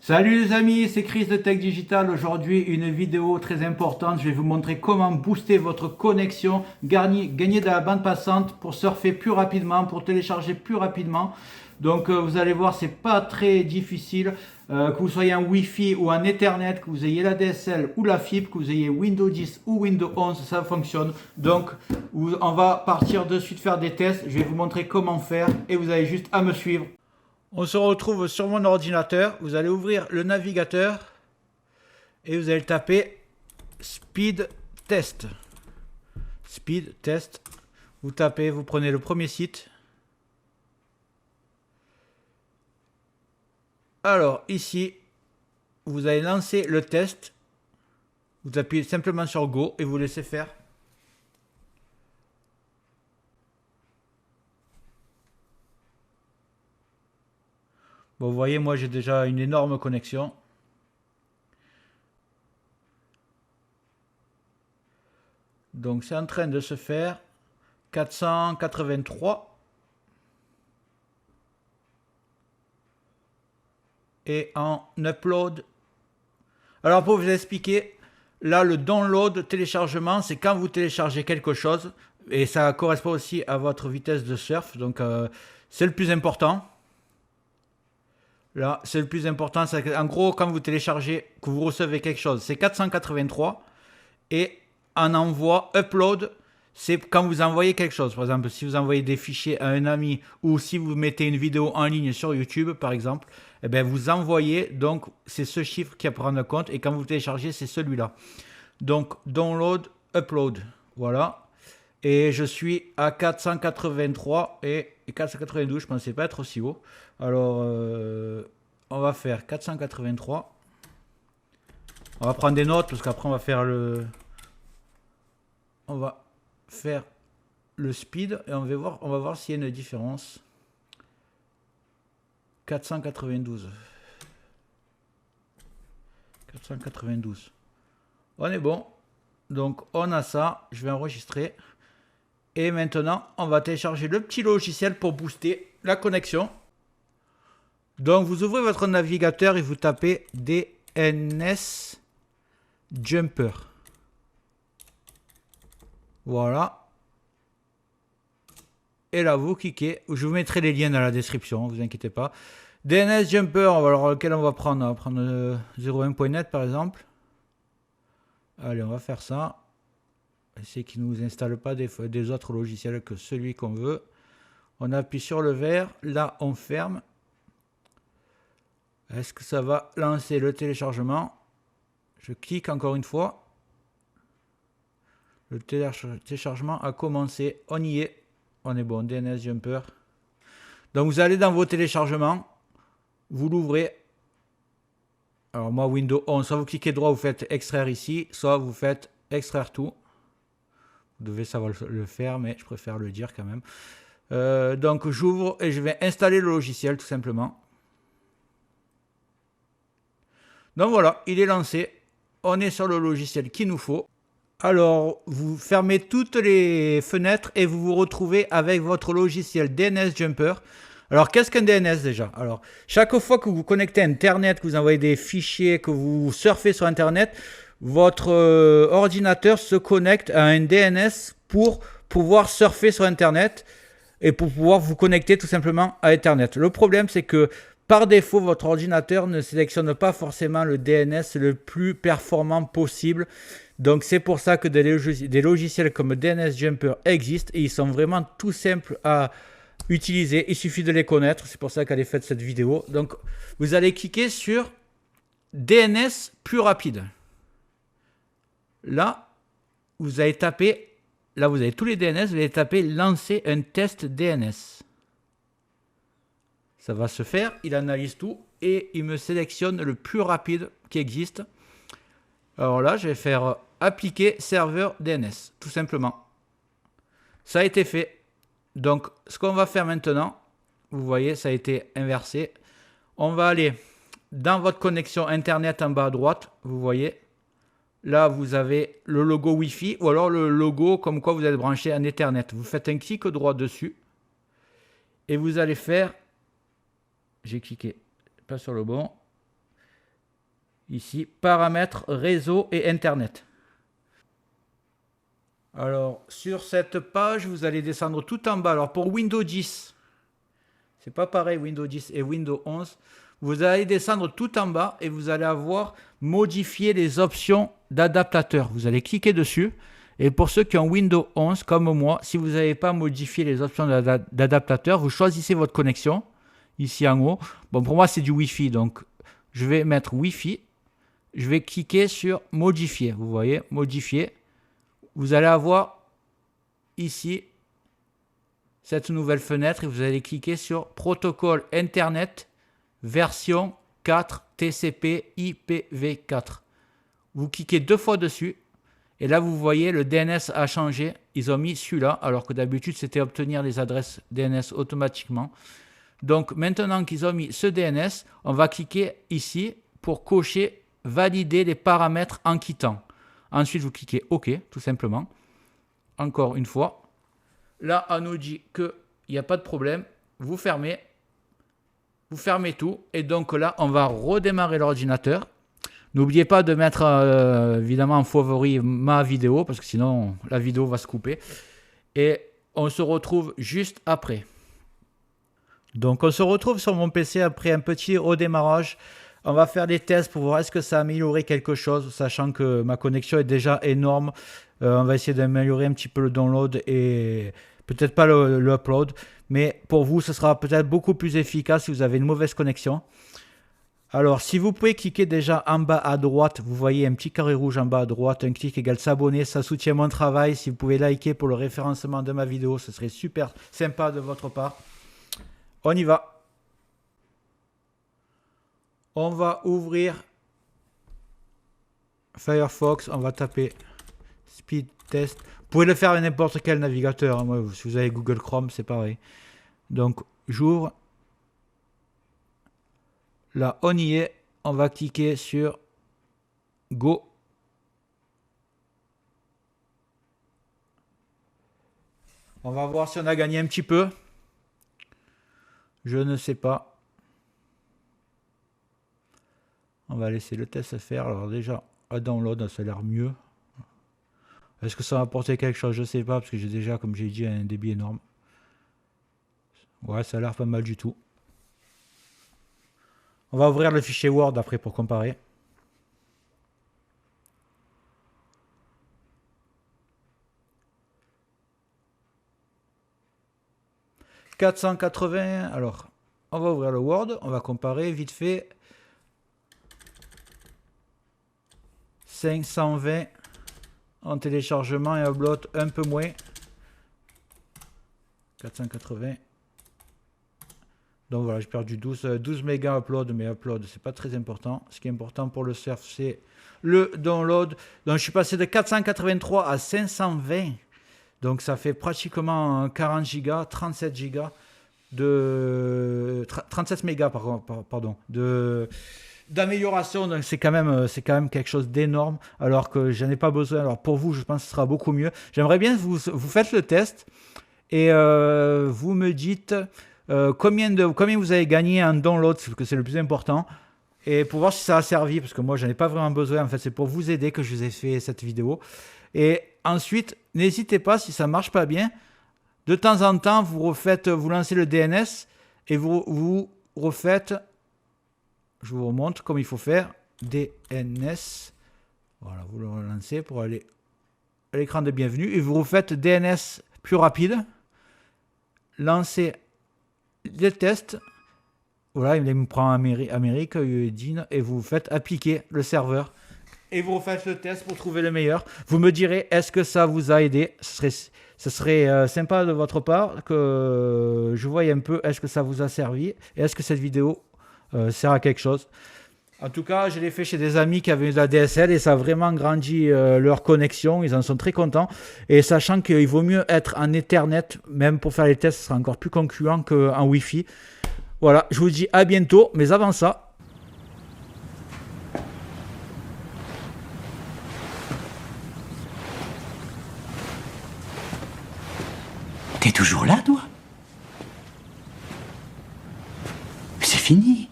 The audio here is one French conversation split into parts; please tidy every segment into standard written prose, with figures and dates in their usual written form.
Salut les amis, c'est Chris de Tech Digital. Aujourd'hui, une vidéo très importante. Je vais vous montrer comment booster votre connexion, gagner de la bande passante pour surfer plus rapidement, pour télécharger plus rapidement. Donc vous allez voir, c'est pas très difficile. Que vous soyez en Wi-Fi ou en Ethernet, que vous ayez la DSL ou la fibre, que vous ayez Windows 10 ou Windows 11, ça fonctionne. Donc on va partir de suite faire des tests. Je vais vous montrer comment faire et vous avez juste à me suivre. On se retrouve sur mon ordinateur. Vous allez ouvrir le navigateur et vous allez taper Speed Test. Speed Test. Vous tapez, vous prenez le premier site. Alors ici, vous allez lancer le test. Vous appuyez simplement sur Go et vous laissez faire. Bon, vous voyez, moi j'ai déjà une énorme connexion. Donc c'est en train de se faire. 483. Et en upload. Alors pour vous expliquer, là le download, téléchargement, c'est quand vous téléchargez quelque chose. Et ça correspond aussi à votre vitesse de surf. Donc c'est le plus important. Là, c'est le plus important. En gros, quand vous téléchargez, que vous recevez quelque chose, c'est 483. Et en envoi, upload, c'est quand vous envoyez quelque chose. Par exemple, si vous envoyez des fichiers à un ami ou si vous mettez une vidéo en ligne sur YouTube, par exemple, eh bien, vous envoyez, donc c'est ce chiffre qui est à prendre en compte. Et quand vous téléchargez, c'est celui-là. Donc, download, upload. Voilà. Et je suis à 483 et 492, je ne pensais pas être aussi haut. Alors, on va faire 483. On va prendre des notes parce qu'après on va faire le... On va faire le speed et on va voir s'il y a une différence. 492. 492. On est bon. Donc on a ça. Je vais enregistrer. Et maintenant, on va télécharger le petit logiciel pour booster la connexion. Donc, vous ouvrez votre navigateur et vous tapez DNS Jumper. Voilà. Et là, vous cliquez. Je vous mettrai les liens dans la description, ne vous inquiétez pas. DNS Jumper, alors lequel on va prendre? On va prendre 01.net par exemple. Allez, on va faire ça. C'est qu'il ne nous installe pas des autres logiciels que celui qu'on veut. On appuie sur le vert. Là, on ferme. Est-ce que ça va lancer le téléchargement? Je clique encore une fois. Le téléchargement a commencé. On y est. On est bon. DNS Jumper. Donc, vous allez dans vos téléchargements. Vous l'ouvrez. Alors, moi, Windows 11. Soit vous cliquez droit, vous faites extraire ici. Soit vous faites extraire tout. Vous devez savoir le faire, mais je préfère le dire quand même. Donc, j'ouvre et je vais installer le logiciel tout simplement. Donc voilà, il est lancé. On est sur le logiciel qu'il nous faut. Alors, vous fermez toutes les fenêtres et vous vous retrouvez avec votre logiciel DNS Jumper. Alors, qu'est-ce qu'un DNS déjà? Alors, chaque fois que vous connectez à Internet, que vous envoyez des fichiers, que vous surfez sur Internet, votre ordinateur se connecte à un DNS pour pouvoir surfer sur Internet et pour pouvoir vous connecter tout simplement à Internet. Le problème, c'est que par défaut, votre ordinateur ne sélectionne pas forcément le DNS le plus performant possible. Donc, c'est pour ça que des logiciels comme DNS Jumper existent et ils sont vraiment tout simples à utiliser. Il suffit de les connaître. C'est pour ça qu'elle est faite cette vidéo. Donc, vous allez cliquer sur DNS plus rapide. Là, vous allez taper, là vous avez tous les DNS, vous allez taper lancer un test DNS. Ça va se faire, il analyse tout et il me sélectionne le plus rapide qui existe. Alors là, je vais faire appliquer serveur DNS, tout simplement. Ça a été fait. Donc, ce qu'on va faire maintenant, vous voyez, ça a été inversé. On va aller dans votre connexion Internet en bas à droite, vous voyez. Là, vous avez le logo Wi-Fi ou alors le logo comme quoi vous êtes branché en Ethernet. Vous faites un clic droit dessus et vous allez faire... J'ai cliqué pas sur le bon. Ici, paramètres, réseau et Internet. Alors, sur cette page, vous allez descendre tout en bas. Alors, pour Windows 10, c'est pas pareil, Windows 10 et Windows 11. Vous allez descendre tout en bas et vous allez avoir modifier les options d'adaptateur. Vous allez cliquer dessus. Et pour ceux qui ont Windows 11, comme moi, si vous n'avez pas modifié les options d'adaptateur, vous choisissez votre connexion, ici en haut. Bon, pour moi, c'est du Wi-Fi, donc je vais mettre Wi-Fi. Je vais cliquer sur modifier. Vous voyez, modifier. Vous allez avoir ici cette nouvelle fenêtre et vous allez cliquer sur protocole Internet version 4 TCP IPv4. Vous cliquez 2 fois dessus et là vous voyez le DNS a changé. Ils ont mis celui-là alors que d'habitude c'était obtenir les adresses DNS automatiquement. Donc maintenant qu'ils ont mis ce DNS, on va cliquer ici pour cocher valider les paramètres en quittant. Ensuite, vous cliquez OK, tout simplement. Encore une fois. Là, on nous dit qu'il n'y a pas de problème. Vous fermez tout. Et donc là, on va redémarrer l'ordinateur. N'oubliez pas de mettre évidemment en favori ma vidéo, parce que sinon, la vidéo va se couper. Et on se retrouve juste après. Donc, on se retrouve sur mon PC après un petit redémarrage. On va faire des tests pour voir est-ce que ça a amélioré quelque chose, sachant que ma connexion est déjà énorme. On va essayer d'améliorer un petit peu le download et peut-être pas le upload. Mais pour vous, ce sera peut-être beaucoup plus efficace si vous avez une mauvaise connexion. Alors, si vous pouvez cliquer déjà en bas à droite, vous voyez un petit carré rouge en bas à droite, un clic égale s'abonner, ça soutient mon travail. Si vous pouvez liker pour le référencement de ma vidéo, ce serait super sympa de votre part. On y va. On va ouvrir Firefox, on va taper Speed Test. Vous pouvez le faire avec n'importe quel navigateur. Moi, si vous avez Google Chrome, c'est pareil. Donc, j'ouvre. Là, on y est. On va cliquer sur Go. On va voir si on a gagné un petit peu. Je ne sais pas. On va laisser le test se faire. Alors déjà, à download, ça a l'air mieux. Est-ce que ça va apporter quelque chose? Je ne sais pas, parce que j'ai déjà, comme j'ai dit, un débit énorme. Ouais, ça a l'air pas mal du tout. On va ouvrir le fichier Word après pour comparer. « 480, alors, on va ouvrir le Word, on va comparer vite fait. 520 en téléchargement et upload un peu moins. 480. Donc voilà, j'ai perdu 12 mégas upload, mais upload, c'est pas très important. Ce qui est important pour le surf, c'est le download. Donc je suis passé de 483 à 520. Donc ça fait pratiquement 40 gigas, 37 gigas de 37 mégas pardon, d'amélioration. Donc c'est quand même quelque chose d'énorme, alors que j'en ai pas besoin. Alors pour vous, je pense que ce sera beaucoup mieux. J'aimerais bien que vous faites le test et vous me dites combien vous avez gagné en download, parce que c'est le plus important, et pour voir si ça a servi, parce que moi j'en ai pas vraiment besoin. En fait, c'est pour vous aider que je vous ai fait cette vidéo. Et ensuite, n'hésitez pas, si ça marche pas bien, de temps en temps vous lancez le DNS et vous refaites. Je vous remontre comme il faut faire. DNS. Voilà, vous le relancez pour aller à l'écran de bienvenue. Et vous refaites DNS plus rapide. Lancez les tests. Voilà, il me prend Amérique, UEDIN, et vous faites appliquer le serveur. Et vous refaites le test pour trouver le meilleur. Vous me direz, est-ce que ça vous a aidé? Ce serait sympa de votre part que je voie un peu, est-ce que ça vous a servi? Et est-ce que cette vidéo sert à quelque chose? En tout cas, je l'ai fait chez des amis qui avaient de la DSL et ça a vraiment grandi leur connexion. Ils en sont très contents. Et sachant qu'il vaut mieux être en Ethernet, même pour faire les tests, ce sera encore plus concluant qu'en Wi-Fi. Voilà, je vous dis à bientôt. Mais avant ça, t'es toujours là, toi? C'est fini.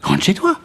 Rentre chez toi.